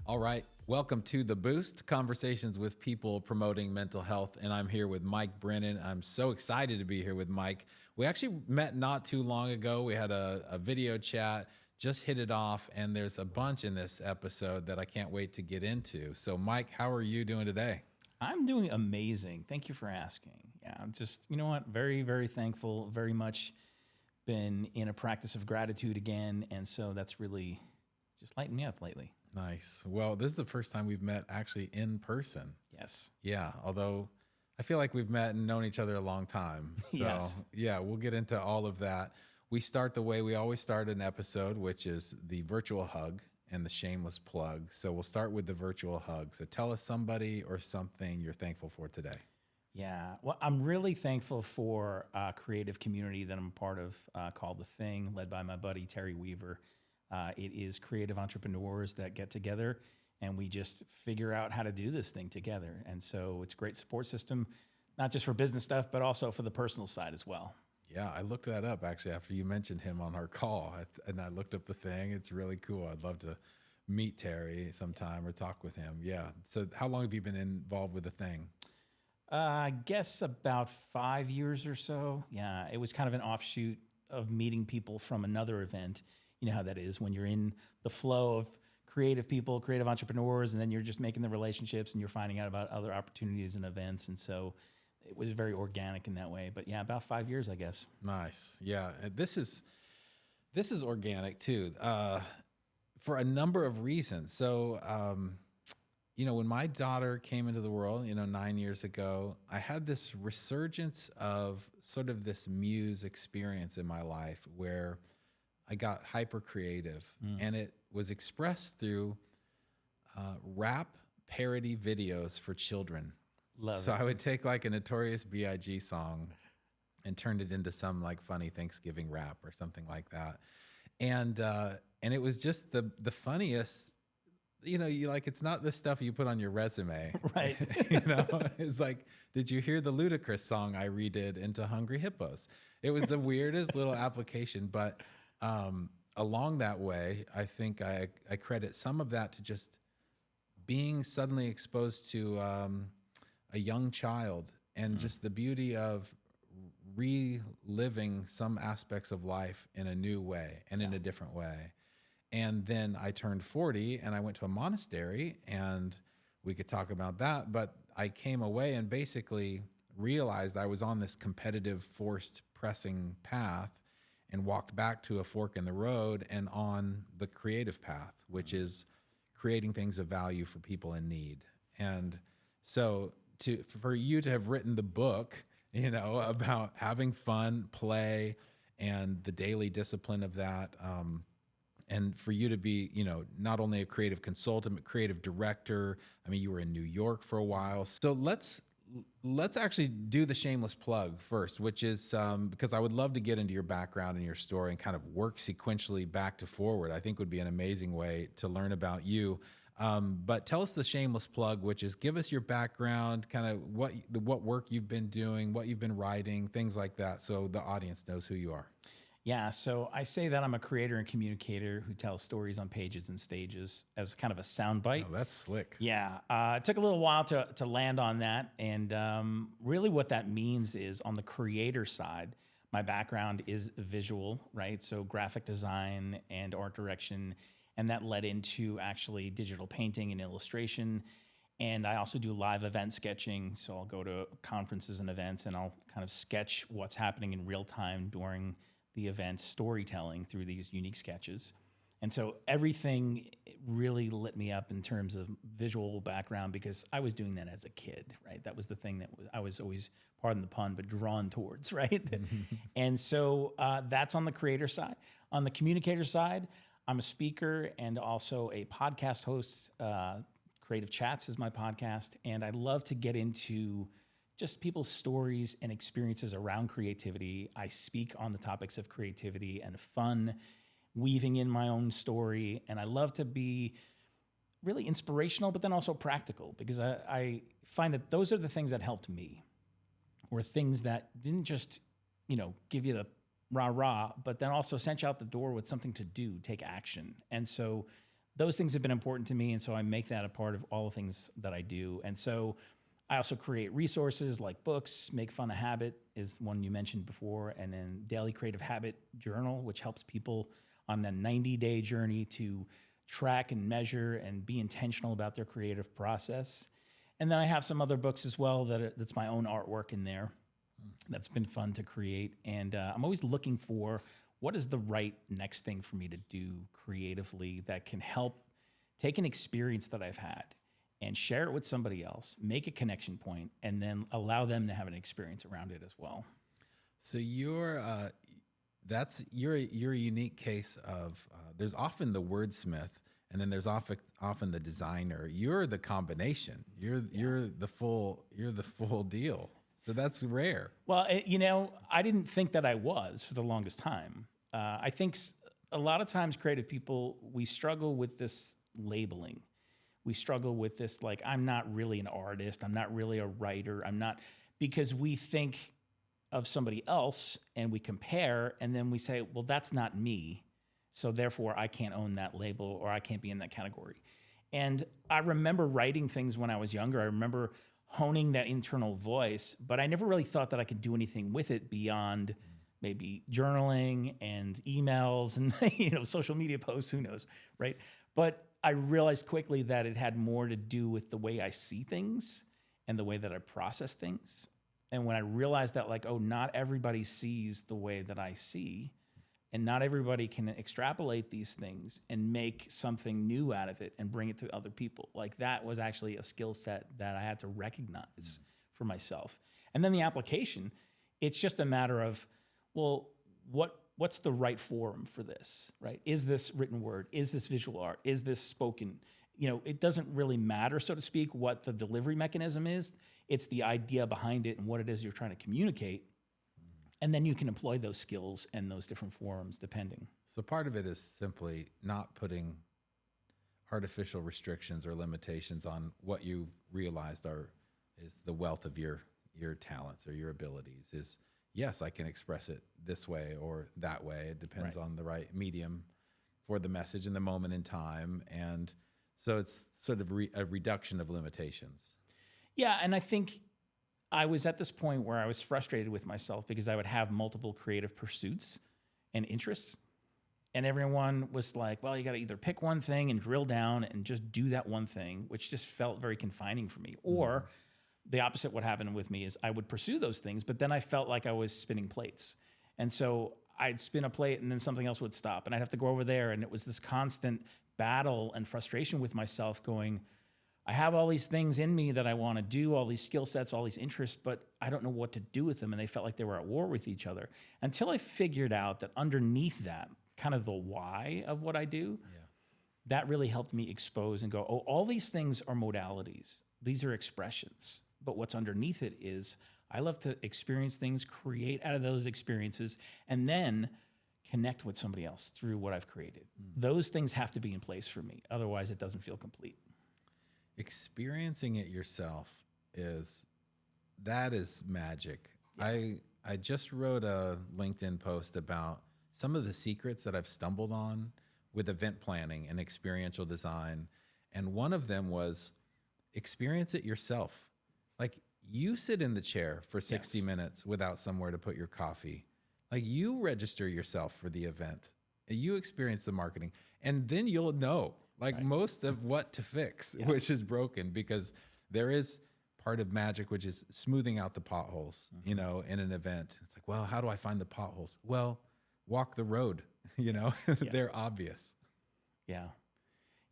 All right. Welcome to The Boost, conversations with people promoting mental health. And I'm here with Mike Brennan. I'm so excited to be here with Mike. We actually met not too long ago. We had a video chat, just hit it off, and there's a bunch in this episode that I can't wait to get into. So, Mike, how are you doing today? I'm doing amazing. Thank you for asking. Yeah, I'm just, you know what, very, very thankful, very much been in a practice of gratitude again. And so that's really just lightened me up lately. Nice. Well, this is the first time we've met actually in person. Yes. Yeah, although I feel like we've met and known each other a long time. So, Yes. yeah, we'll get into all of that. We start the way we always start an episode, which is the virtual hug and the shameless plug. So we'll start with the virtual hug. So tell us somebody or something you're thankful for today. Yeah. Well, I'm really thankful for a creative community that I'm a part of called The Thing, led by my buddy, Terry Weaver. It is creative entrepreneurs that get together and we just figure out how to do this thing together. And so it's a great support system, not just for business stuff, but also for the personal side as well. Yeah, I looked that up actually after you mentioned him on our call, and I looked up The Thing. It's really cool. I'd love to meet Terry sometime or talk with him. Yeah. So how long have you been involved with The Thing? I guess about 5 years or so. Yeah, it was kind of an offshoot of meeting people from another event. You know how that is when you're in the flow of creative people, creative entrepreneurs, and then you're just making the relationships and you're finding out about other opportunities and events. And so it was very organic in that way. But yeah, about 5 years, I guess. Nice. Yeah. This is organic too, for a number of reasons. So, when my daughter came into the world, 9 years ago, I had this resurgence of sort of this muse experience in my life where I got hyper creative, and it was expressed through rap parody videos for children. Love it. I would take like a Notorious B.I.G. song and turned it into some like funny Thanksgiving rap or something like that. And it was just the funniest, it's not the stuff you put on your resume. Right. It's like, did you hear the Ludacris song I redid into Hungry Hippos? It was the weirdest little application, but along that way, I think I credit some of that to just being suddenly exposed to a young child and just the beauty of reliving some aspects of life in a new way and in a different way. And then I turned 40 and I went to a monastery, and we could talk about that. But I came away and basically realized I was on this competitive, forced pressing path and walked back to a fork in the road and on the creative path, which is creating things of value for people in need. And so for you to have written the book, about having fun, play, and the daily discipline of that, and for you to be, not only a creative consultant, but creative director. I mean, you were in New York for a while. So let's actually do the shameless plug first, which is because I would love to get into your background and your story and kind of work sequentially back to forward. I think would be an amazing way to learn about you. But tell us the shameless plug, which is give us your background, kind of what work you've been doing, what you've been writing, things like that, so the audience knows who you are. Yeah, so I say that I'm a creator and communicator who tells stories on pages and stages as kind of a soundbite. Oh, that's slick. Yeah, it took a little while to land on that. And really what that means is on the creator side, my background is visual, right? So graphic design and art direction. And that led into actually digital painting and illustration. And I also do live event sketching. So I'll go to conferences and events and I'll kind of sketch what's happening in real time during the event, storytelling through these unique sketches. And so everything really lit me up in terms of visual background because I was doing that as a kid, right? That was the thing that I was always, pardon the pun, but drawn towards, right? And so that's on the creator side. On the communicator side, I'm a speaker and also a podcast host. Creative Chats is my podcast. And I love to get into just people's stories and experiences around creativity. I speak on the topics of creativity and fun, weaving in my own story. And I love to be really inspirational, but then also practical because I find that those are the things that helped me, or things that didn't just, give you the rah-rah, but then also sent you out the door with something to do, take action. And so those things have been important to me. And so I make that a part of all the things that I do. And so I also create resources like books. Make Fun a Habit is one you mentioned before. And then Daily Creative Habit Journal, which helps people on a 90-day journey to track and measure and be intentional about their creative process. And then I have some other books as well that's my own artwork in there. That's been fun to create. And I'm always looking for what is the right next thing for me to do creatively that can help take an experience that I've had and share it with somebody else, make a connection point, and then allow them to have an experience around it as well. So you're a unique case of there's often the wordsmith, and then there's often the designer. You're the combination. You're the full deal. So that's rare. Well, I didn't think that I was for the longest time. I think a lot of times creative people, we struggle with this labeling. We struggle with this, like, I'm not really an artist. I'm not really a writer. Because we think of somebody else and we compare, and then we say, well, that's not me. So therefore I can't own that label, or I can't be in that category. And I remember writing things when I was younger. I remember honing that internal voice, but I never really thought that I could do anything with it beyond maybe journaling and emails and social media posts, who knows, right? But I realized quickly that it had more to do with the way I see things and the way that I process things. And when I realized that, like, oh, not everybody sees the way that I see, and not everybody can extrapolate these things and make something new out of it and bring it to other people. Like, that was actually a skill set that I had to recognize for myself. And then the application, it's just a matter of, well, what's the right forum for this, right? Is this written word? Is this visual art? Is this spoken? It doesn't really matter, so to speak, what the delivery mechanism is. It's the idea behind it and what it is you're trying to communicate. And then you can employ those skills and those different forums depending. So part of it is simply not putting artificial restrictions or limitations on what you've realized is the wealth of your talents or your abilities. Is, yes, I can express it this way or that way. It depends on the right medium for the message and the moment in time. And so it's sort of a reduction of limitations. Yeah, and I think I was at this point where I was frustrated with myself because I would have multiple creative pursuits and interests. And everyone was like, well, you got to either pick one thing and drill down and just do that one thing, which just felt very confining for me. Or the opposite would happen with me is I would pursue those things, but then I felt like I was spinning plates. And so I'd spin a plate and then something else would stop and I'd have to go over there. And it was this constant battle and frustration with myself going, I have all these things in me that I want to do, all these skill sets, all these interests, but I don't know what to do with them. And they felt like they were at war with each other until I figured out that underneath that, kind of the why of what I do, that really helped me expose and go, oh, all these things are modalities. These are expressions. But what's underneath it is I love to experience things, create out of those experiences, and then connect with somebody else through what I've created. Those things have to be in place for me. Otherwise, it doesn't feel complete. Experiencing it yourself is magic. Yeah. I just wrote a LinkedIn post about some of the secrets that I've stumbled on with event planning and experiential design. And one of them was experience it yourself. Like, you sit in the chair for 60 minutes without somewhere to put your coffee. Like, you register yourself for the event. You experience the marketing, and then you'll know most of what to fix, which is broken, because there is part of magic, which is smoothing out the potholes, in an event. It's like, well, how do I find the potholes? Well, walk the road, they're obvious. Yeah.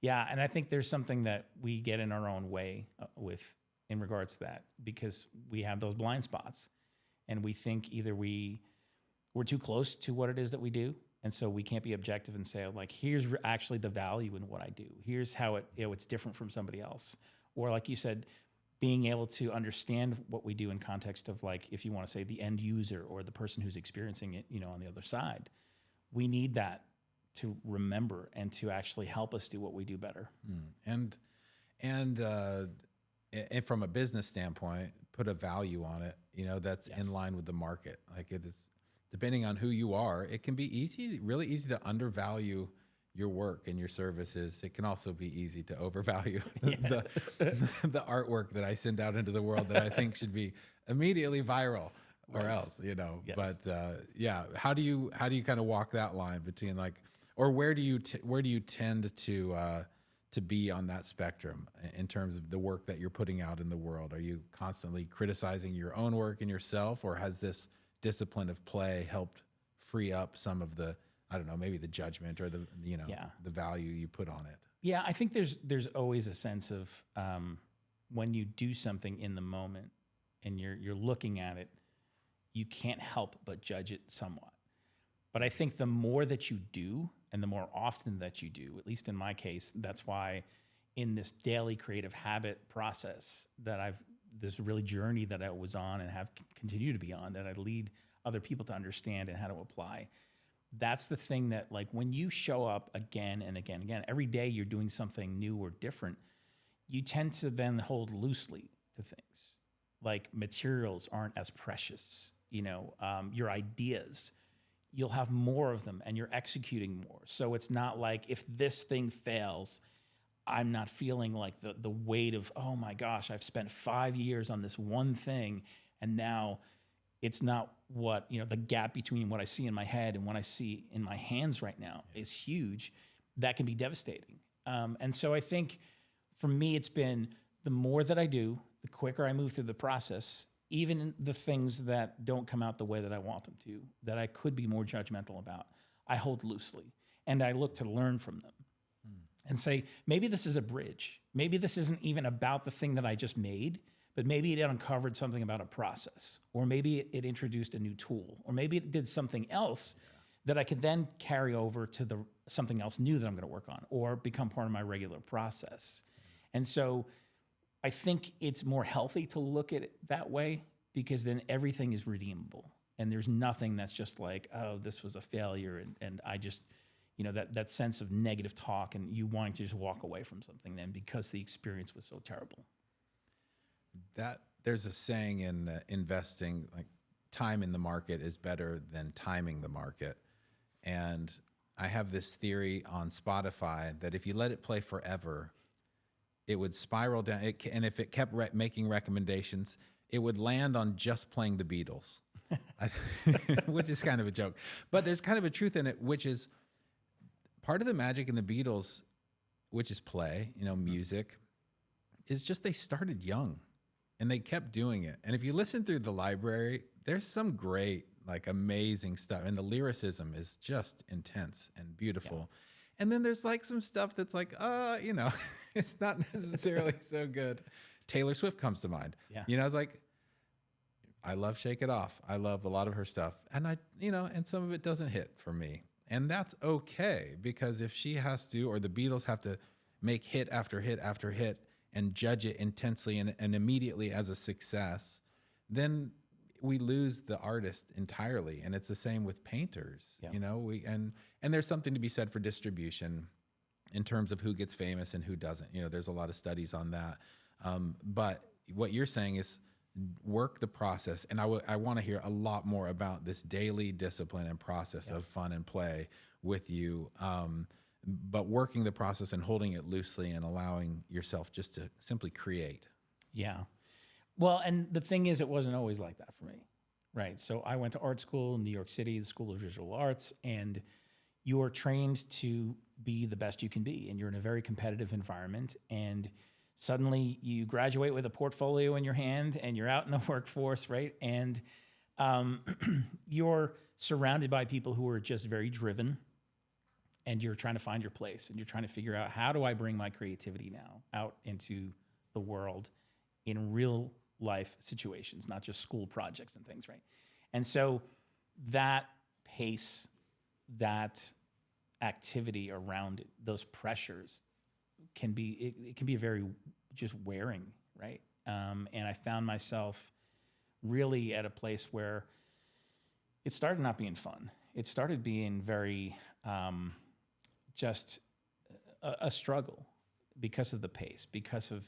Yeah. And I think there's something that we get in our own way in regards to that, because we have those blind spots and we think either we're too close to what it is that we do. And so we can't be objective and say, like, here's actually the value in what I do. Here's how it's different from somebody else. Or like you said, being able to understand what we do in context of, like, if you want to say the end user or the person who's experiencing it, on the other side. We need that to remember and to actually help us do what we do better. And from a business standpoint, put a value on it, that's in line with the market. Like, it is, depending on who you are, it can be really easy to undervalue your work and your services, it can also be easy to overvalue the artwork that I send out into the world that I think should be immediately viral or Right. else, Yes. But yeah, how do you kind of walk that line between like, or where do you tend to be on that spectrum in terms of the work that you're putting out in the world? Are you constantly criticizing your own work and yourself, or has this discipline of play helped free up some of the, I don't know, maybe the judgment or the Yeah. the value you put on it? Yeah, I think there's always a sense of when you do something in the moment and you're looking at it, you can't help but judge it somewhat. But I think the more that you do and the more often that you do, at least in my case, that's why in this daily creative habit process that this really journey that I was on and have continued to be on, that I lead other people to understand and how to apply. That's the thing that, like, when you show up again and again, every day you're doing something new or different, you tend to then hold loosely to things. Like, materials aren't as precious, your ideas, you'll have more of them and you're executing more. So it's not like if this thing fails, I'm not feeling like the weight of, oh my gosh, I've spent 5 years on this one thing and now it's not what, the gap between what I see in my head and what I see in my hands right now is huge. That can be devastating. And so I think for me, it's been the more that I do, the quicker I move through the process, even the things that don't come out the way that I want them to, that I could be more judgmental about, I hold loosely and I look to learn from them and say, maybe this is a bridge. Maybe this isn't even about the thing that I just made, but maybe it uncovered something about a process, or maybe it introduced a new tool, or maybe it did something else that I could then carry over to something else new that I'm going to work on or become part of my regular process. And so I think it's more healthy to look at it that way, because then everything is redeemable and there's nothing that's just like, oh, this was a failure. And I just, that sense of negative talk and you wanting to just walk away from something then because the experience was so terrible. That there's a saying in investing, like, time in the market is better than timing the market. And I have this theory on Spotify that if you let it play forever, it would spiral down. And if it kept making recommendations, it would land on just playing the Beatles, which is kind of a joke. But there's kind of a truth in it, which is part of the magic in the Beatles, which is play, music, is just they started young and they kept doing it. And if you listen through the library, there's some great, like, amazing stuff. And the lyricism is just intense and beautiful. Yeah. And then there's like some stuff that's like, it's not necessarily so good. Taylor Swift comes to mind. Yeah. I was like, I love Shake It Off. I love a lot of her stuff. And and some of it doesn't hit for me. And that's okay, because if she has to, or the Beatles have to make hit after hit after hit and judge it intensely and immediately as a success, then we lose the artist entirely. And it's the same with painters. Yeah. And there's something to be said for distribution in terms of who gets famous and who doesn't. There's a lot of studies on that. But what you're saying is work the process. And I want to hear a lot more about this daily discipline and process of fun and play with you. But working the process and holding it loosely and allowing yourself just to simply create. Yeah. Well, and the thing is, it wasn't always like that for me, right? So I went to art school in New York City, the School of Visual Arts, and you're trained to be the best you can be, and you're in a very competitive environment, and suddenly you graduate with a portfolio in your hand, and you're out in the workforce, right? And you're surrounded by people who are just very driven, and you're trying to find your place, and you're trying to figure out, how do I bring my creativity now out into the world in real life situations, not just school projects and things, right? And so that pace, that activity around it, those pressures can be, it can be very just wearing, right? And I found myself really at a place where it started not being fun. It started being very just a struggle because of the pace, because of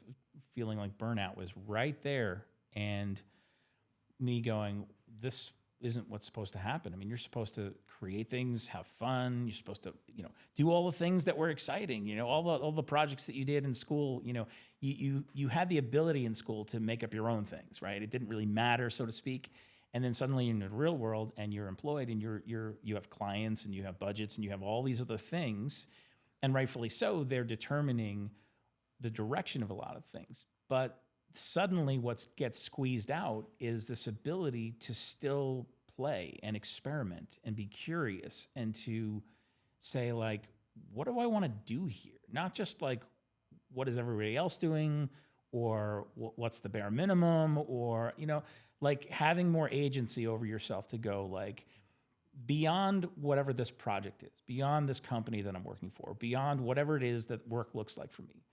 feeling like burnout was right there, and me going, this isn't what's supposed to happen. I mean, you're supposed to create things, have fun. You're supposed to, do all the things that were exciting. All the projects that you did in school. You had the ability in school to make up your own things, right? It didn't really matter, so to speak. And then suddenly you're in the real world and you're employed and you have clients and you have budgets and you have all these other things, and rightfully so, they're determining the direction of a lot of things. But suddenly what gets squeezed out is this ability to still play and experiment and be curious and to say, like, what do I want to do here? Not just like, what is everybody else doing, or what's the bare minimum, or, like having more agency over yourself to go, like, beyond whatever this project is, beyond this company that I'm working for, beyond whatever it is that work looks like for me.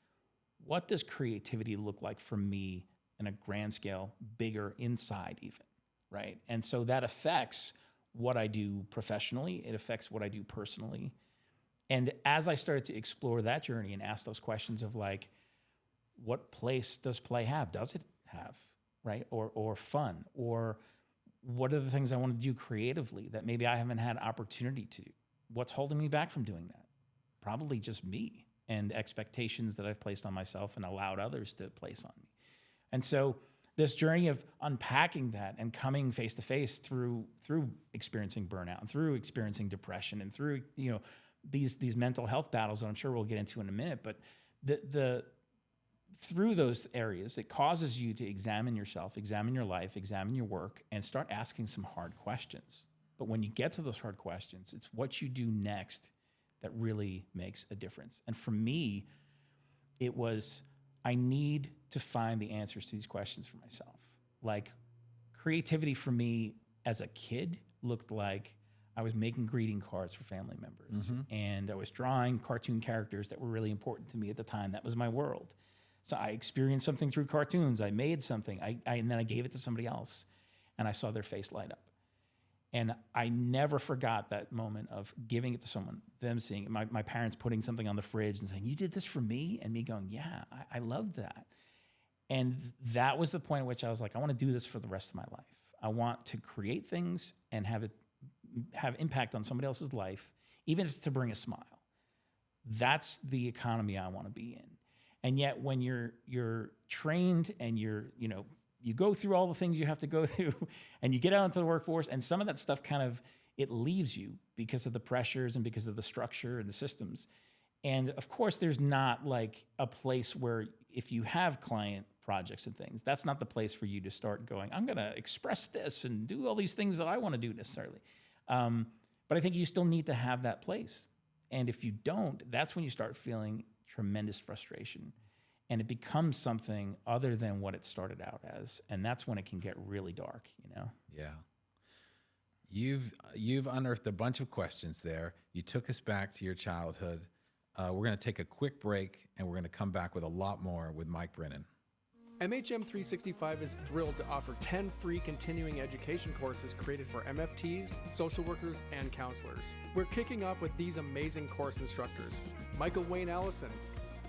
What does creativity look like for me in a grand scale, bigger inside even, right? And so that affects what I do professionally. It affects what I do personally. And as I started to explore that journey and ask those questions of, like, what place does play have? Does it have, right? Or fun? Or what are the things I want to do creatively that maybe I haven't had opportunity to do? What's holding me back from doing that? Probably just me and expectations that I've placed on myself and allowed others to place on me. And so this journey of unpacking that and coming face to face through experiencing burnout and through experiencing depression and through, these mental health battles that I'm sure we'll get into in a minute, but through those areas, it causes you to examine yourself, examine your life, examine your work, and start asking some hard questions. But when you get to those hard questions, it's what you do next that really makes a difference. And for me, it was, I need to find the answers to these questions for myself. Like, creativity for me as a kid looked like I was making greeting cards for family members, and I was drawing cartoon characters that were really important to me at the time. That was my world. So I experienced something through cartoons. I made something, and then I gave it to somebody else, and I saw their face light up. And I never forgot that moment of giving it to someone, them seeing it, my parents putting something on the fridge and saying, "You did this for me?" And me going, "Yeah, I love that." And that was the point at which I was like, I want to do this for the rest of my life. I want to create things and have it have impact on somebody else's life, even if it's to bring a smile. That's the economy I want to be in. And yet when you're trained and you go through all the things you have to go through and you get out into the workforce, and some of that stuff kind of, it leaves you because of the pressures and because of the structure and the systems. And of course, there's not like a place where if you have client projects and things, that's not the place for you to start going, I'm going to express this and do all these things that I want to do necessarily. But I think you still need to have that place. And if you don't, that's when you start feeling tremendous frustration. And it becomes something other than what it started out as. And that's when it can get really dark, Yeah. You've unearthed a bunch of questions there. You took us back to your childhood. We're going to take a quick break, and we're going to come back with a lot more with Mike Brennan. MHM 365 is thrilled to offer 10 free continuing education courses created for MFTs, social workers, and counselors. We're kicking off with these amazing course instructors: Michael Wayne Allison,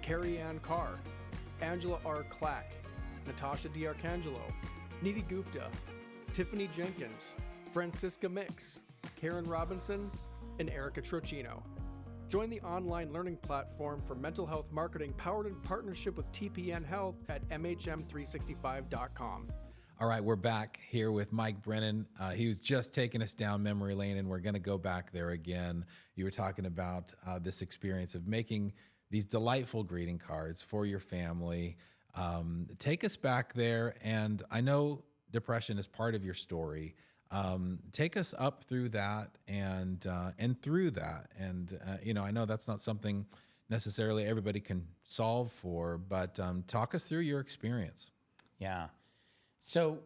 Carrie Ann Carr, Angela R. Clack, Natasha D'Arcangelo, Nidhi Gupta, Tiffany Jenkins, Francisca Mix, Karen Robinson, and Erica Trocino. Join the online learning platform for mental health marketing powered in partnership with TPN Health at MHM365.com. All right, we're back here with Mike Brennan. He was just taking us down memory lane, and we're going to go back there again. You were talking about this experience of making these delightful greeting cards for your family. Take us back there, and I know depression is part of your story. Take us up through that and through that. And, I know that's not something necessarily everybody can solve for, but talk us through your experience. Yeah. So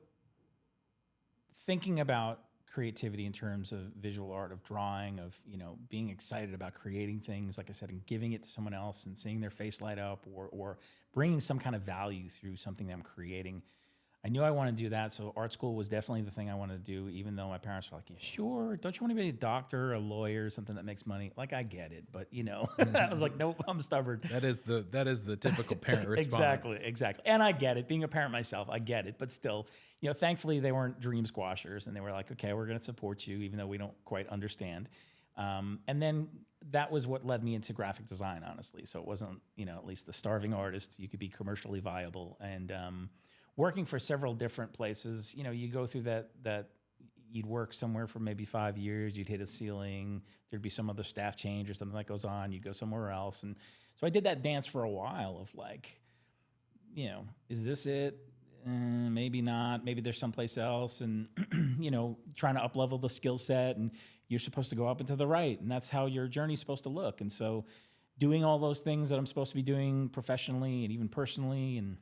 thinking about creativity in terms of visual art, of drawing, of, being excited about creating things, like I said, and giving it to someone else and seeing their face light up or bringing some kind of value through something that I'm creating. I knew I wanted to do that. So art school was definitely the thing I wanted to do, even though my parents were like, yeah, sure. Don't you want to be a doctor, a lawyer, something that makes money? Like, I get it. But, I was like, nope, I'm stubborn. That is the typical parent response. Exactly. And I get it. Being a parent myself, I get it. But still, thankfully they weren't dream squashers, and they were like, okay, we're going to support you, even though we don't quite understand. And then that was what led me into graphic design, honestly. So it wasn't, at least the starving artist. You could be commercially viable. And working for several different places, you go through that you'd work somewhere for maybe 5 years, you'd hit a ceiling, there'd be some other staff change or something that goes on, you'd go somewhere else. And so I did that dance for a while of like, is this it? Maybe not. Maybe there's someplace else. And, trying to up-level the skill set, and you're supposed to go up and to the right. And that's how your journey's supposed to look. And so doing all those things that I'm supposed to be doing professionally and even personally, and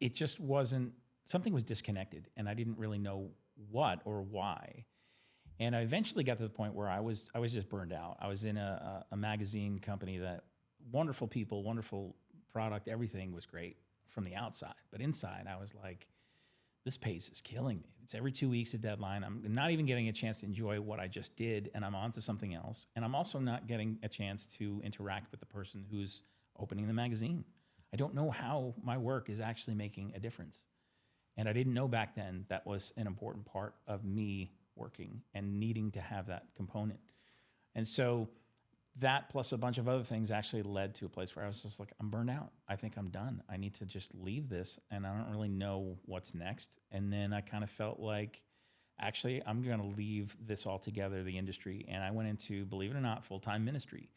it just wasn't, something was disconnected, and I didn't really know what or why. And I eventually got to the point where I was just burned out. I was in a magazine company that wonderful people, wonderful product, everything was great from the outside. But inside, I was like, this pace is killing me. It's every 2 weeks a deadline. I'm not even getting a chance to enjoy what I just did, and I'm on to something else. And I'm also not getting a chance to interact with the person who's opening the magazine. I don't know how my work is actually making a difference. And I didn't know back then that was an important part of me working and needing to have that component. And so that plus a bunch of other things actually led to a place where I was just like, I'm burned out. I think I'm done. I need to just leave this, and I don't really know what's next. And then I kind of felt like, actually, I'm going to leave this altogether, the industry. And I went into, believe it or not, full-time ministry.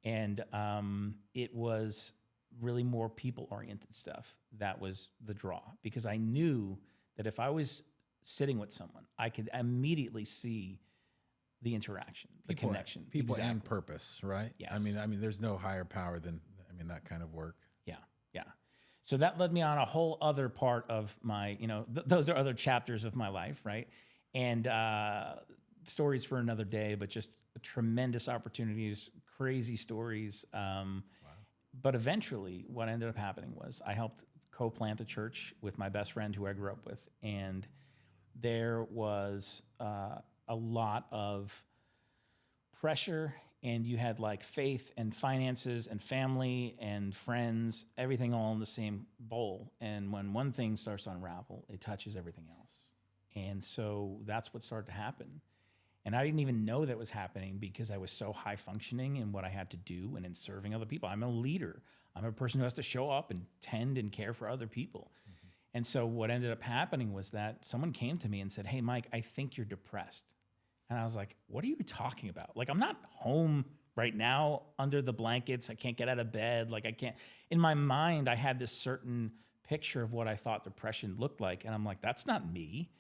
And it was really more people-oriented stuff. That was the draw, because I knew that if I was sitting with someone, I could immediately see the interaction, the connection. People Exactly. and purpose, right? Yes. I mean, there's no higher power than that kind of work. Yeah. So that led me on a whole other part of my, those are other chapters of my life, right? And stories for another day, but just tremendous opportunities, crazy stories. But eventually, what ended up happening was I helped co-plant a church with my best friend who I grew up with. And there was a lot of pressure, and you had like faith and finances and family and friends, everything all in the same bowl. And when one thing starts to unravel, it touches everything else. And so that's what started to happen. And I didn't even know that was happening because I was so high functioning in what I had to do and in serving other people. I'm a leader. I'm a person who has to show up and tend and care for other people. Mm-hmm. And so what ended up happening was that someone came to me and said, hey, Mike, I think you're depressed. And I was like, what are you talking about? Like, I'm not home right now under the blankets. I can't get out of bed. Like, I can't. In my mind, I had this certain picture of what I thought depression looked like. And I'm like, that's not me.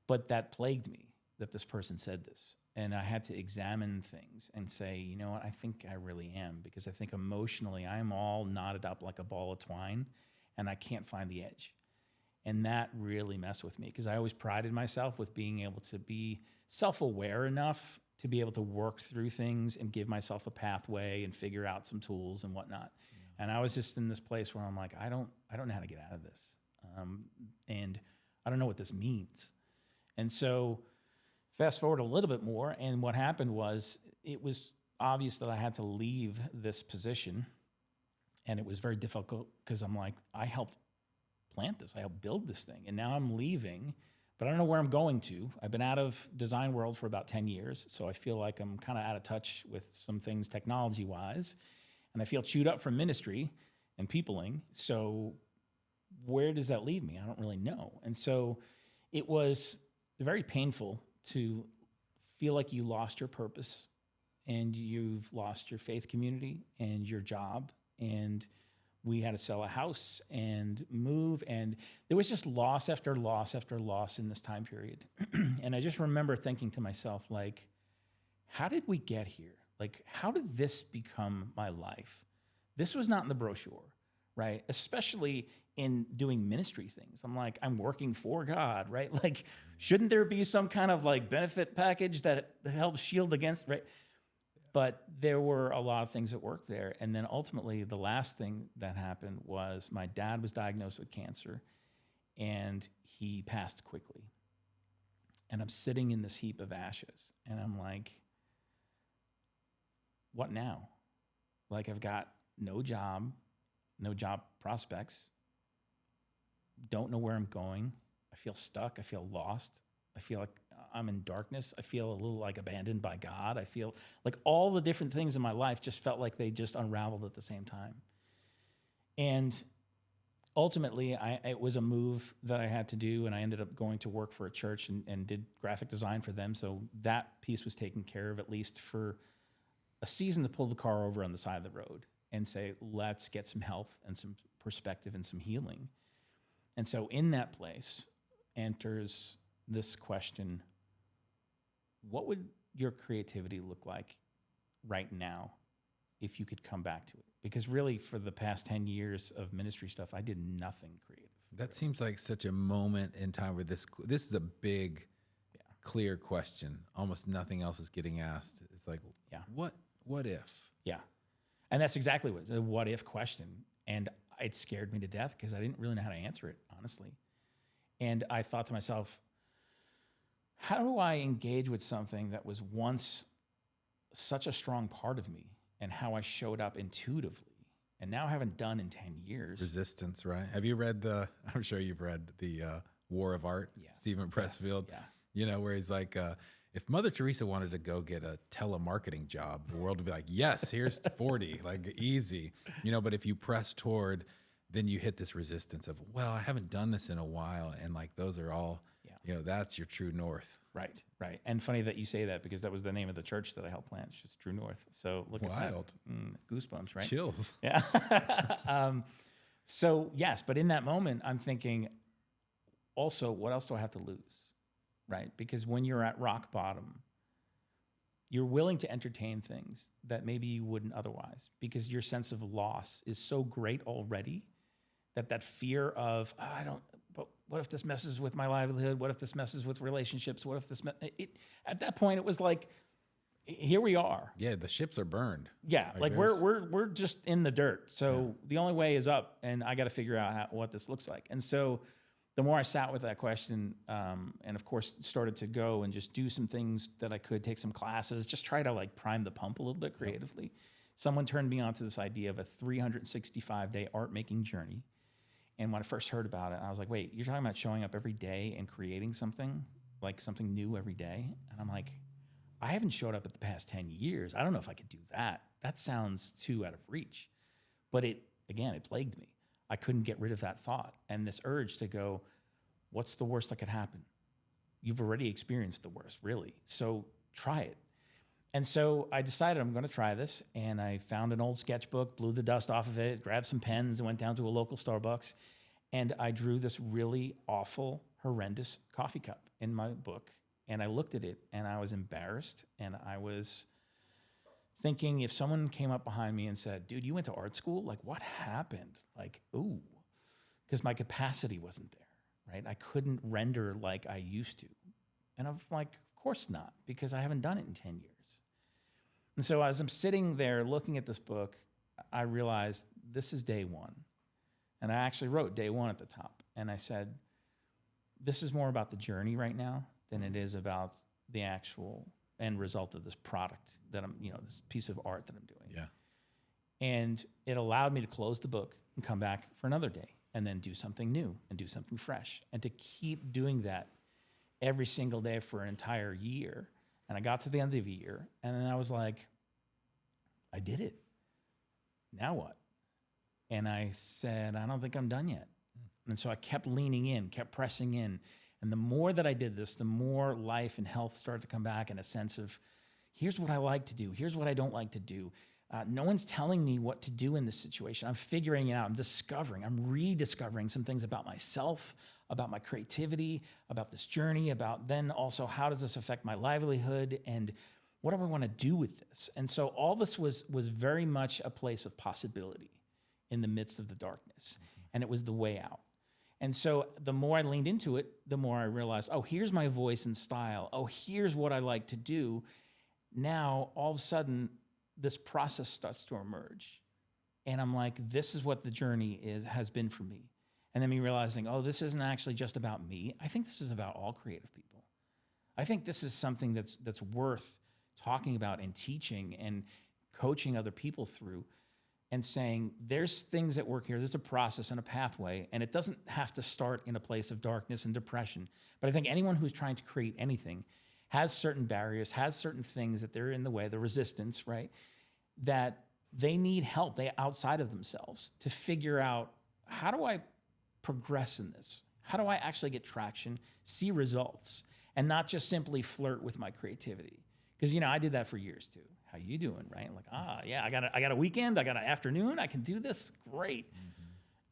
But that plagued me, that this person said this. And I had to examine things and say, you know what, I think I really am, because I think emotionally I'm all knotted up like a ball of twine, and I can't find the edge. And that really messed with me, because I always prided myself with being able to be self-aware enough to be able to work through things and give myself a pathway and figure out some tools and whatnot. Yeah. And I was just in this place where I'm like, I don't know how to get out of this. And I don't know what this means. And so fast forward a little bit more, and what happened was it was obvious that I had to leave this position, and it was very difficult because I'm like, I helped plant this, I helped build this thing, and now I'm leaving, but I don't know where I'm going to. I've been out of design world for about 10 years, so I feel like I'm kind of out of touch with some things technology-wise, and I feel chewed up from ministry and peopling, so where does that leave me? I don't really know. And so it was very painful to feel like you lost your purpose, and you've lost your faith community and your job, and we had to sell a house and move, and there was just loss after loss after loss in this time period. And I just remember thinking to myself, like, how did we get here? Like, how did this become my life? This was not in the brochure, right? Especially in doing ministry things. I'm like, I'm working for God, right? Like, shouldn't there be some kind of like benefit package that helps shield against, right? But there were a lot of things that worked there. And then ultimately, the last thing that happened was my dad was diagnosed with cancer and he passed quickly. And I'm sitting in this heap of ashes and I'm like, what now? Like, I've got no job prospects, don't know where I'm going. I feel stuck. I feel lost. I feel like I'm in darkness. I feel a little like abandoned by God. I feel like all the different things in my life just felt like they just unraveled at the same time. And ultimately, it was a move that I had to do, and I ended up going to work for a church and did graphic design for them. So that piece was taken care of, at least for a season, to pull the car over on the side of the road and say, let's get some health and some perspective and some healing. And so in that place enters this question: what would your creativity look like right now if you could come back to it? Because really, for the past 10 years of ministry stuff, I did nothing creative. That seems like such a moment in time where this is a big, clear question. Almost nothing else is getting asked. It's like, what if? Yeah. And that's exactly what, the what if question. And it scared me to death because I didn't really know how to answer it, honestly. And I thought to myself, how do I engage with something that was once such a strong part of me and how I showed up intuitively and now haven't done in 10 years? Resistance, right? Have you read I'm sure you've read the War of Art, Stephen Pressfield, where he's like, if Mother Teresa wanted to go get a telemarketing job, the world would be like, yes, here's 40, like easy, but if you press toward, then you hit this resistance of, well, I haven't done this in a while. And like, those are all, that's your true north. Right. And funny that you say that, because that was the name of the church that I helped plant. It's just True North. So look at that. Goosebumps, right? Chills. Yeah. So yes, but in that moment, I'm thinking also, what else do I have to lose? Right? Because when you're at rock bottom, you're willing to entertain things that maybe you wouldn't otherwise, because your sense of loss is so great already that fear of, but what if this messes with my livelihood? What if this messes with relationships? What if this, at that point, it was like, here we are. Yeah, the ships are burned. Yeah, like we're just in the dirt. So the only way is up, and I got to figure out what this looks like. And so the more I sat with that question, and of course started to go and just do some things that I could, take some classes, just try to like prime the pump a little bit creatively. Someone turned me on to this idea of a 365-day art making journey. And when I first heard about it, I was like, wait, you're talking about showing up every day and creating something, like something new every day? And I'm like, I haven't showed up at the past 10 years. I don't know if I could do that. That sounds too out of reach. But it plagued me. I couldn't get rid of that thought and this urge to go, what's the worst that could happen? You've already experienced the worst, really. So try it. And so I decided I'm going to try this. And I found an old sketchbook, blew the dust off of it, grabbed some pens, and went down to a local Starbucks. And I drew this really awful, horrendous coffee cup in my book. And I looked at it and I was embarrassed. And I was thinking, if someone came up behind me and said, dude, you went to art school? Like, what happened? Like, ooh, because my capacity wasn't there, right? I couldn't render like I used to. And I'm like, of course not, because I haven't done it in 10 years. And so as I'm sitting there looking at this book, I realized this is day one. And I actually wrote day one at the top. And I said, this is more about the journey right now than it is about the actual end result of this product that I'm, this piece of art that I'm doing. Yeah. And it allowed me to close the book and come back for another day and then do something new and do something fresh, and to keep doing that every single day for an entire year. And I got to the end of the year and then I was like, I did it. Now what? And I said, I don't think I'm done yet. And so I kept leaning in, kept pressing in. And the more that I did this, the more life and health started to come back, in a sense of, here's what I like to do. Here's what I don't like to do. No one's telling me what to do in this situation. I'm figuring it out. I'm rediscovering some things about myself, about my creativity, about this journey, about then also how does this affect my livelihood, and what do I want to do with this? And so all this was very much a place of possibility in the midst of the darkness. And it was the way out. And so the more I leaned into it, the more I realized, oh, here's my voice and style. Oh, here's what I like to do. now all of a sudden this process starts to emerge. And I'm like, this is what the journey has been for me. And then me realizing, oh, this isn't actually just about me. I think this is about all creative people. I think this is something that's worth talking about and teaching and coaching other people through, and saying there's things that work here. There's a process and a pathway, and it doesn't have to start in a place of darkness and depression. But I think anyone who's trying to create anything has certain barriers, has certain things that they're in the way, the resistance, right? That they need help, they outside of themselves, to figure out, how do I progress in this? How do I actually get traction, see results, and not just simply flirt with my creativity? Because, I did that for years too. How you doing, right? Like, yeah, I got a weekend, I got an afternoon, I can do this, great.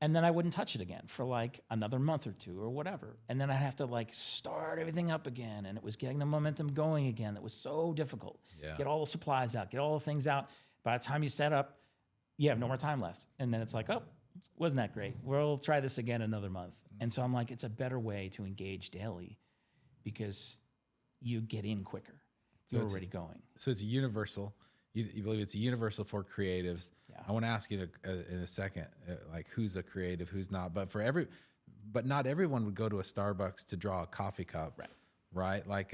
And then I wouldn't touch it again for like another month or two or whatever. And then I'd have to like start everything up again. And it was getting the momentum going again. That was so difficult. Yeah. Get all the supplies out, get all the things out. By the time you set up, you have no more time left. And then it's like, oh, wasn't that great? We'll try this again another month. And so I'm like, it's a better way to engage daily because you get in quicker. So You're already going. So it's universal. You believe it's universal for creatives. Yeah. I want to ask you in a second, like who's a creative, who's not. But not everyone would go to a Starbucks to draw a coffee cup, right? Like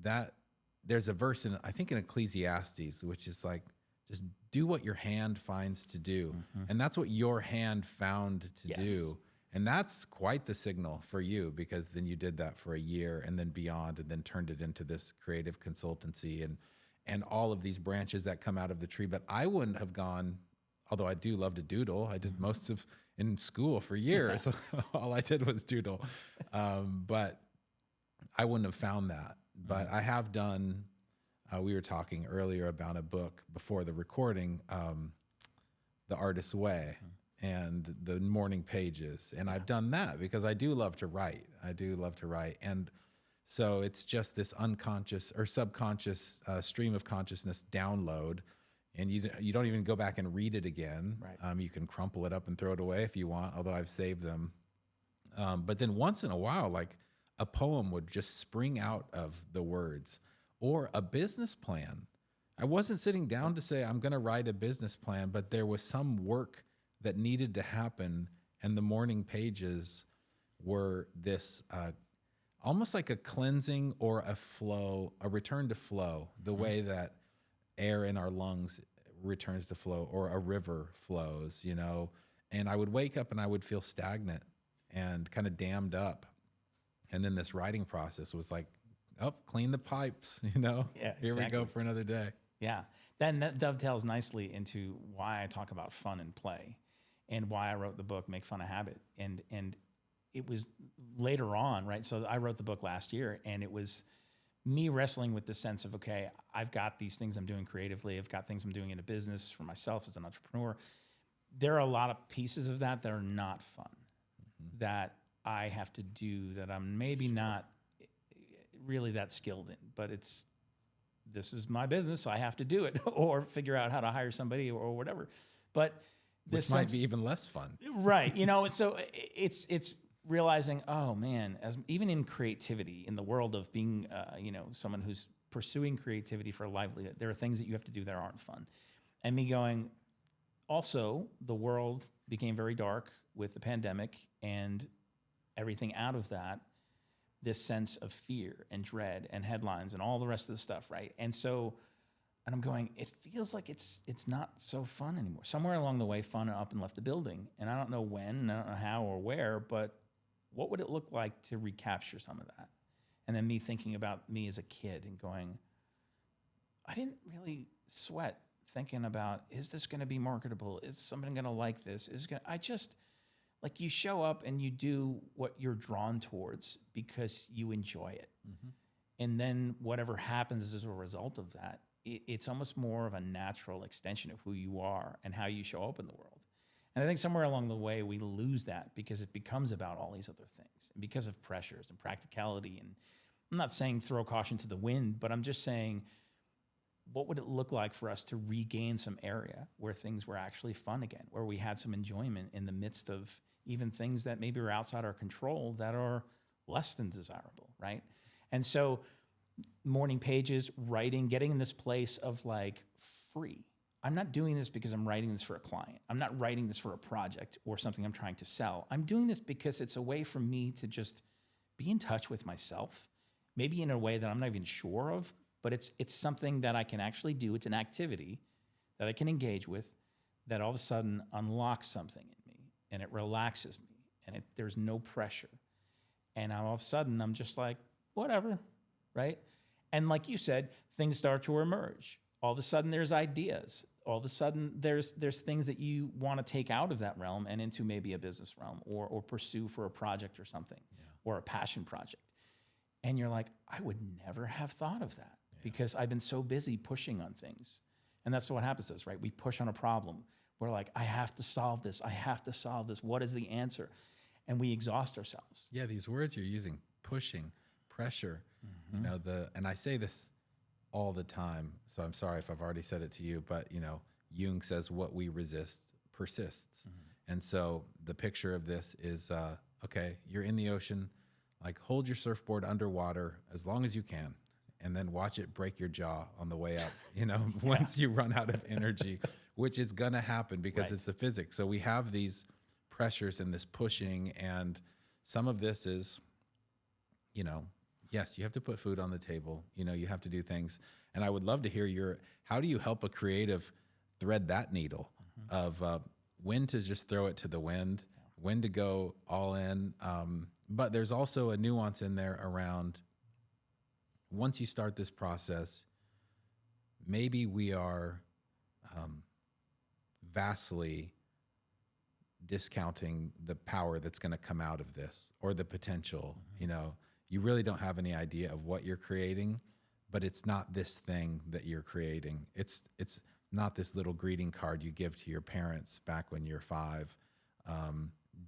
that. There's a verse I think in Ecclesiastes, which is like, just do what your hand finds to do, and that's what your hand found to do. And that's quite the signal for you, because then you did that for a year and then beyond, and then turned it into this creative consultancy and all of these branches that come out of the tree. But I wouldn't have gone, although I do love to doodle. I did most of in school for years. All I did was doodle. But I wouldn't have found that. But I have done, we were talking earlier about a book before the recording, The Artist's Way. And the morning pages. And I've done that because I do love to write. And so it's just this unconscious or subconscious stream of consciousness download. And you don't even go back and read it again. Right. You can crumple it up and throw it away if you want, although I've saved them. But then once in a while, like a poem would just spring out of the words, or a business plan. I wasn't sitting down to say, I'm going to write a business plan, but there was some work that needed to happen, and the morning pages were this almost like a cleansing or a flow, a return to flow, the way that air in our lungs returns to flow, or a river flows, And I would wake up and I would feel stagnant and kind of dammed up. And then this writing process was like, clean the pipes, Yeah, Here we go for another day. Yeah. Then that dovetails nicely into why I talk about fun and play, and why I wrote the book, Make Fun a Habit. And it was later on, right? So I wrote the book last year, and it was me wrestling with the sense of, okay, I've got these things I'm doing creatively. I've got things I'm doing in a business for myself as an entrepreneur. There are a lot of pieces of that are not fun, that I have to do, that I'm maybe not really that skilled in, but this is my business, so I have to do it, or figure out how to hire somebody or whatever. But which might be even less fun. Right. So it's realizing, oh man, even in creativity, in the world of being, someone who's pursuing creativity for a livelihood, there are things that you have to do that aren't fun. And me going, also, the world became very dark with the pandemic, and everything out of that, this sense of fear and dread and headlines and all the rest of the stuff, right? And I'm going, it feels like it's not so fun anymore. Somewhere along the way, fun up and left the building. And I don't know when, and I don't know how or where, but what would it look like to recapture some of that? And then me thinking about me as a kid and going, I didn't really sweat thinking about, is this going to be marketable? Is somebody going to like this? Like, you show up and you do what you're drawn towards because you enjoy it. And then whatever happens as a result of that, it's almost more of a natural extension of who you are and how you show up in the world. And I think somewhere along the way, we lose that because it becomes about all these other things, and because of pressures and practicality. And I'm not saying throw caution to the wind, but I'm just saying, what would it look like for us to regain some area where things were actually fun again, where we had some enjoyment in the midst of even things that maybe are outside our control that are less than desirable, right? And so morning pages, writing, getting in this place of like free. I'm not doing this because I'm writing this for a client. I'm not writing this for a project or something I'm trying to sell. I'm doing this because it's a way for me to just be in touch with myself, maybe in a way that I'm not even sure of, but it's something that I can actually do. It's an activity that I can engage with that all of a sudden unlocks something in me and it relaxes me and there's no pressure. And all of a sudden I'm just like, whatever, right? And like you said, things start to emerge. All of a sudden there's ideas. All of a sudden there's things that you want to take out of that realm and into maybe a business realm or pursue for a project or something, or a passion project. And you're like, I would never have thought of that because I've been so busy pushing on things. And that's what happens to us, right? We push on a problem. We're like, I have to solve this. I have to solve this. What is the answer? And we exhaust ourselves. Yeah, these words you're using, pushing, pressure, you know, and I say this all the time, so I'm sorry if I've already said it to you, but you know, Jung says what we resist persists. And so the picture of this is, okay, you're in the ocean, like hold your surfboard underwater as long as you can, and then watch it break your jaw on the way up, you know, once you run out of energy, which is gonna happen because it's the physics. So we have these pressures and this pushing, and some of this is, you know, yes, you have to put food on the table, you know, you have to do things. And I would love to hear how do you help a creative thread that needle of when to just throw it to the wind, when to go all in. But there's also a nuance in there around once you start this process, maybe we are vastly discounting the power that's going to come out of this or the potential. You know, you really don't have any idea of what you're creating, but it's not this thing that you're creating. It's not this little greeting card you give to your parents back when you're 5.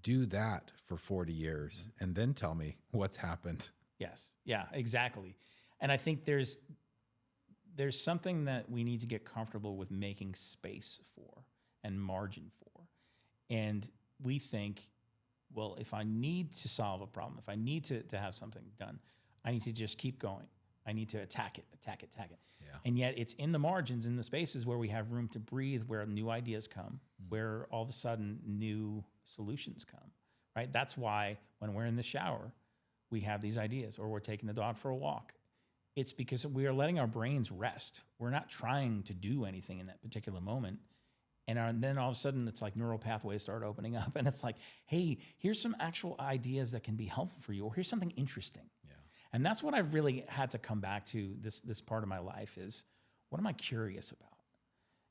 Do that for 40 years and then tell me what's happened. Yes. Yeah, exactly. And I think there's something that we need to get comfortable with making space for and margin for. And we think, well, if I need to solve a problem, if I need to have something done, I need to just keep going. I need to attack it. Yeah. And yet it's in the margins, in the spaces where we have room to breathe, where new ideas come, where all of a sudden new solutions come, right? That's why when we're in the shower, we have these ideas, or we're taking the dog for a walk. It's because we are letting our brains rest. We're not trying to do anything in that particular moment. And then all of a sudden, it's like neural pathways start opening up. And it's like, hey, here's some actual ideas that can be helpful for you, or here's something interesting. Yeah. And that's what I've really had to come back to this part of my life is, what am I curious about?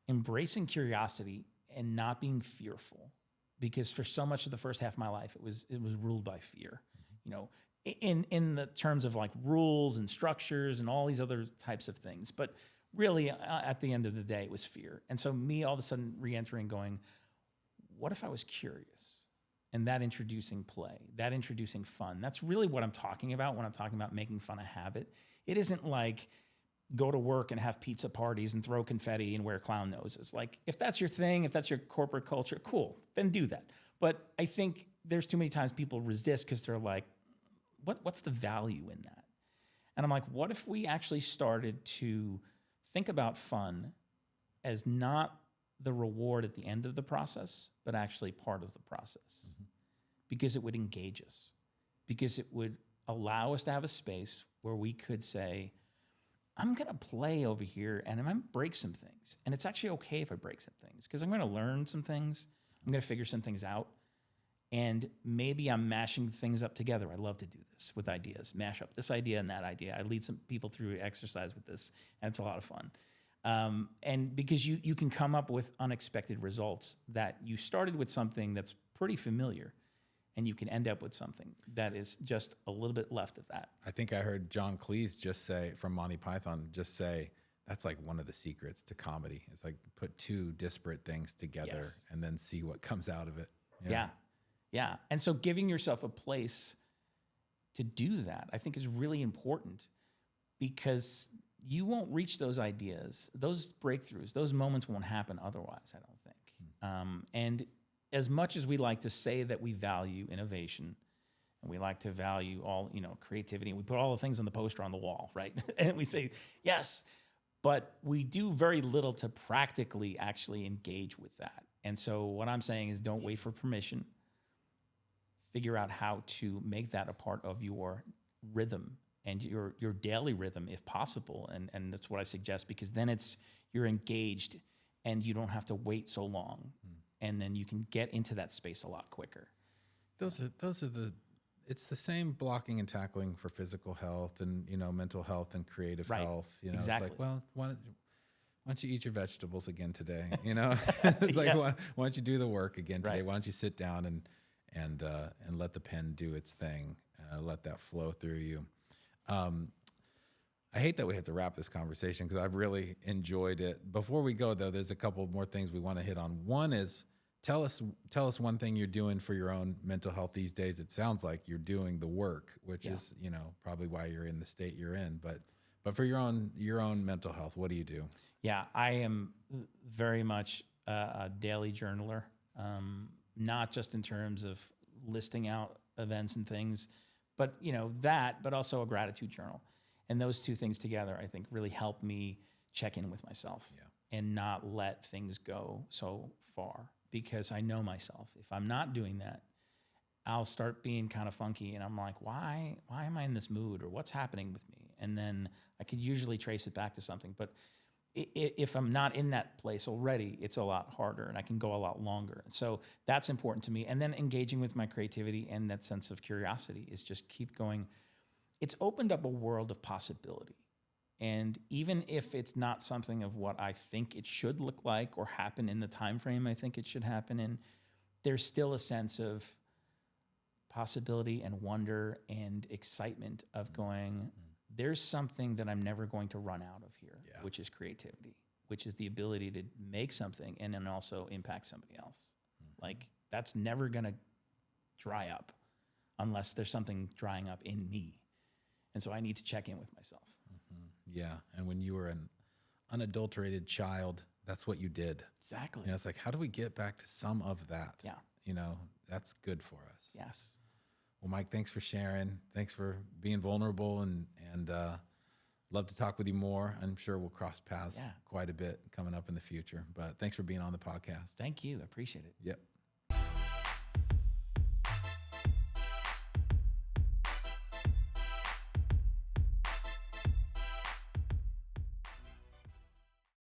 Embracing curiosity and not being fearful. Because for so much of the first half of my life, it was ruled by fear. You know, in the terms of like rules and structures and all these other types of things. But really, at the end of the day, it was fear. And so me all of a sudden re-entering going, what if I was curious? And that introducing play, that introducing fun. That's really what I'm talking about when I'm talking about making fun a habit. It isn't like go to work and have pizza parties and throw confetti and wear clown noses. Like, if that's your thing, if that's your corporate culture, cool, then do that. But I think there's too many times people resist because they're like, what's the value in that? And I'm like, what if we actually started to think about fun as not the reward at the end of the process, but actually part of the process? Because it would engage us, because it would allow us to have a space where we could say, I'm going to play over here and I'm going to break some things. And it's actually okay if I break some things because I'm going to learn some things. I'm going to figure some things out. And maybe I'm mashing things up together. I love to do this with ideas, mash up this idea and that idea. I lead some people through exercise with this, and it's a lot of fun. And because you can come up with unexpected results that you started with something that's pretty familiar, and you can end up with something that is just a little bit left of that. I think I heard John Cleese just say, from Monty Python, just say, that's like one of the secrets to comedy. It's like put two disparate things together and then see what comes out of it. Yeah. And so giving yourself a place to do that, I think, is really important, because you won't reach those ideas, those breakthroughs, those moments won't happen otherwise, I don't think. And as much as we like to say that we value innovation and we like to value all, creativity. And we put all the things on the poster on the wall, right? And we say, yes, but we do very little to practically actually engage with that. And so what I'm saying is don't wait for permission. Figure out how to make that a part of your rhythm and your daily rhythm if possible. And that's what I suggest, because then you're engaged and you don't have to wait so long. And then you can get into that space a lot quicker. Those are it's the same blocking and tackling for physical health and, mental health and creative health. Exactly. It's like, well, why don't you eat your vegetables again today? It's like, why don't you do the work again today? Right. Why don't you sit down and let the pen do its thing, let that flow through you. I hate that we have to wrap this conversation because I've really enjoyed it. Before we go, though, there's a couple more things we want to hit on. One is tell us one thing you're doing for your own mental health these days. It sounds like you're doing the work, which is probably why you're in the state you're in. But for your own mental health, what do you do? Yeah, I am very much a daily journaler, not just in terms of listing out events and things, but but also a gratitude journal. And those two things together, I think, really help me check in with myself and not let things go so far, because I know myself. If I'm not doing that, I'll start being kind of funky, and I'm like, why am I in this mood, or what's happening with me? And then I could usually trace it back to something. But if I'm not in that place already, it's a lot harder, and I can go a lot longer. So that's important to me. And then engaging with my creativity and that sense of curiosity is just keep going. It's opened up a world of possibility. And even if it's not something of what I think it should look like or happen in the time frame I think it should happen in, there's still a sense of possibility and wonder and excitement of going, there's something that I'm never going to run out of here, which is creativity, which is the ability to make something and then also impact somebody else. Like, that's never going to dry up unless there's something drying up in me. And so I need to check in with myself. Yeah. And when you were an unadulterated child, that's what you did. Exactly. It's like, how do we get back to some of that? Yeah. That's good for us. Yes. Well, Mike, thanks for sharing. Thanks for being vulnerable and love to talk with you more. I'm sure we'll cross paths quite a bit coming up in the future, but thanks for being on the podcast. Thank you. I appreciate it. Yep.